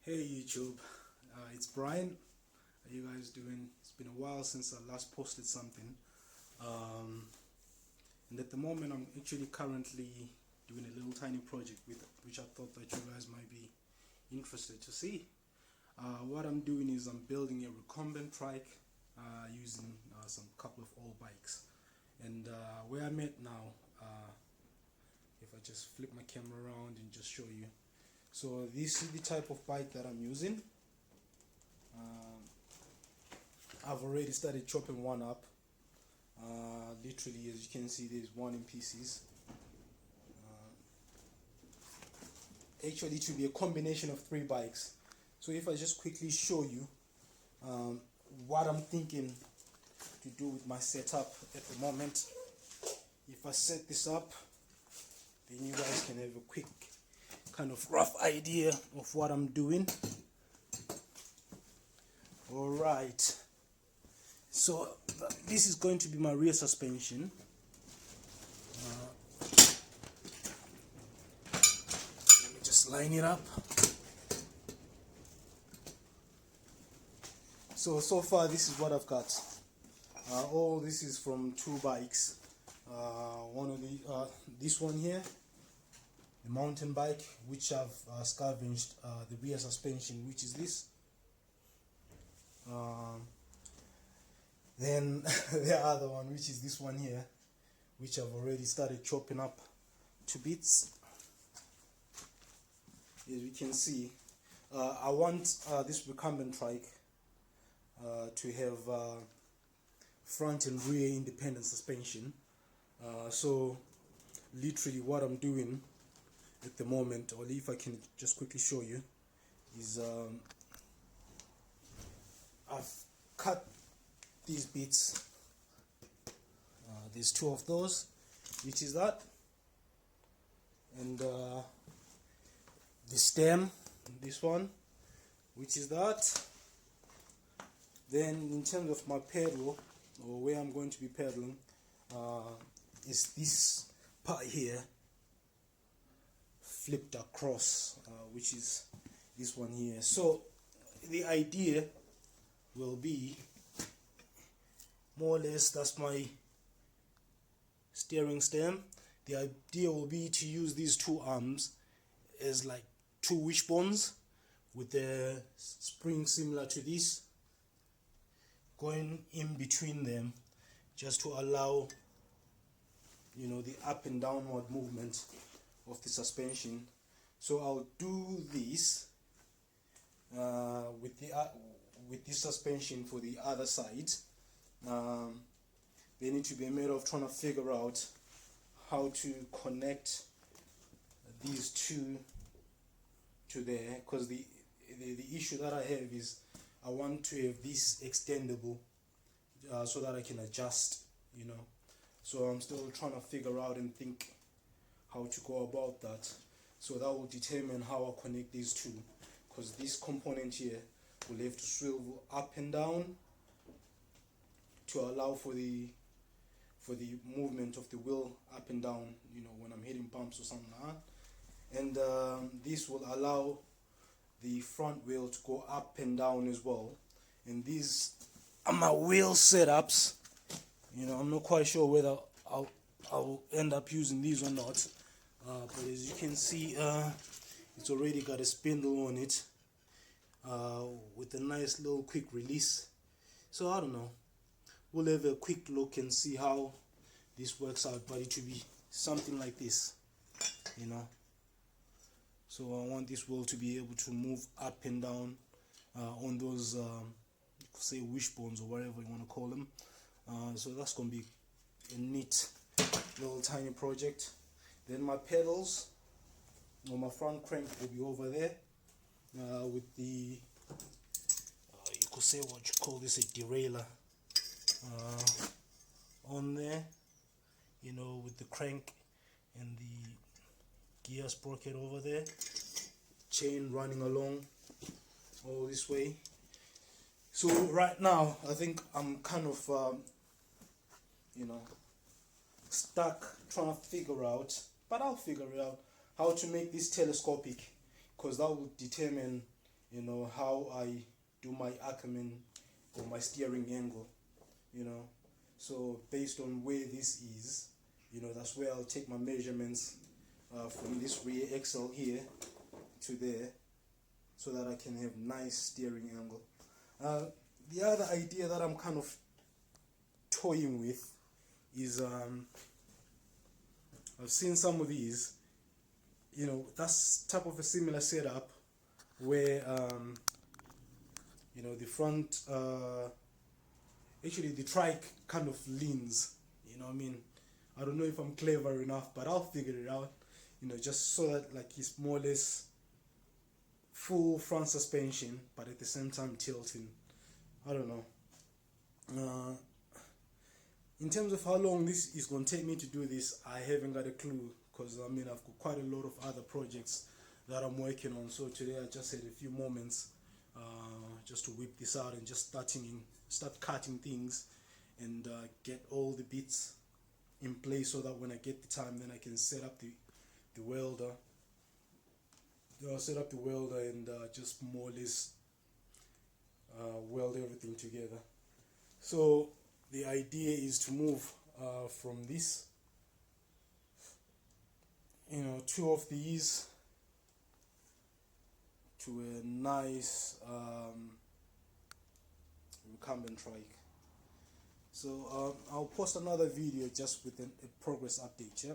Hey YouTube, it's Brian. How you guys doing? It's been a while since I last posted something. Um, and at the moment I'm actually currently doing a little tiny project with which I thought that you guys might be interested to see. What I'm doing is I'm building a recumbent trike using some couple of old bikes. And where I'm at now, if I just flip my camera around and just show you. So this is the type of bike that I'm using. I've already started chopping one up. Literally, as you can see, there's one in pieces. Actually, it will be a combination of 3 bikes. So if I just quickly show you what I'm thinking to do with my setup at the moment. If I set this up, then you guys can have a quick kind of rough idea of what I'm doing. Alright, so this is going to be my rear suspension. Let me just line it up. So far this is what I've got. All this is from 2 bikes. One of the this one here, the mountain bike, which I've scavenged the rear suspension, which is this. Then the other one, which is this one here, which I've already started chopping up to bits. As you can see, I want this recumbent trike to have front and rear independent suspension. So literally what I'm doing at the moment, or if I can just quickly show you, is I've cut these bits. There's 2 of those, which is that, and the stem, this one, which is that. Then in terms of my pedal, or where I'm going to be pedaling, is this part here flipped across, which is this one here. So the idea will be, more or less, that's my steering stem. The idea will be to use these 2 arms as like 2 wishbones, with the spring similar to this going in between them, just to allow, you know, the up and downward movement of the suspension. So I'll do this with this suspension for the other side. They need to be a matter of trying to figure out how to connect these 2 to there, because the issue that I have is I want to have this extendable so that I can adjust, you know. So I'm still trying to figure out and think how to go about that. So that will determine how I connect these 2, because this component here will have to swivel up and down to allow for the movement of the wheel up and down, you know, when I'm hitting bumps or something like that. And this will allow the front wheel to go up and down as well. And these are my wheel setups. You know, I'm not quite sure whether I'll end up using these or not, but as you can see, it's already got a spindle on it with a nice little quick release. So I don't know, we'll have a quick look and see how this works out, but it will be something like this, you know. So I want this wheel to be able to move up and down on those say wishbones or whatever you want to call them. So that's going to be a neat little tiny project. Then my pedals, or my front crank, will be over there with the you could say, what you call this, a derailleur on there, you know, with the crank and the gear sprocket over there, chain running along all this way. So right now I think I'm kind of you know, stuck trying to figure out, but I'll figure it out, how to make this telescopic, because that will determine, you know, how I do my ackerman or my steering angle, you know. So based on where this is, you know, that's where I'll take my measurements from this rear axle here to there, so that I can have nice steering angle. The other idea that I'm kind of toying with is I've seen some of these, you know, that's type of a similar setup where you know, the front actually the trike kind of leans, you know what I mean. I don't know if I'm clever enough, but I'll figure it out, you know, just so that like it's more or less full front suspension but at the same time tilting. I don't know. In terms of how long this is going to take me to do this, I haven't got a clue, because I mean, I've got quite a lot of other projects that I'm working on. So today I just had a few moments just to whip this out and just start cutting things and get all the bits in place, so that when I get the time, then I can set up the welder. Set up the welder and just more or less weld everything together. So the idea is to move from this, you know, two of these to a nice recumbent trike. So I'll post another video just with a progress update. Yeah.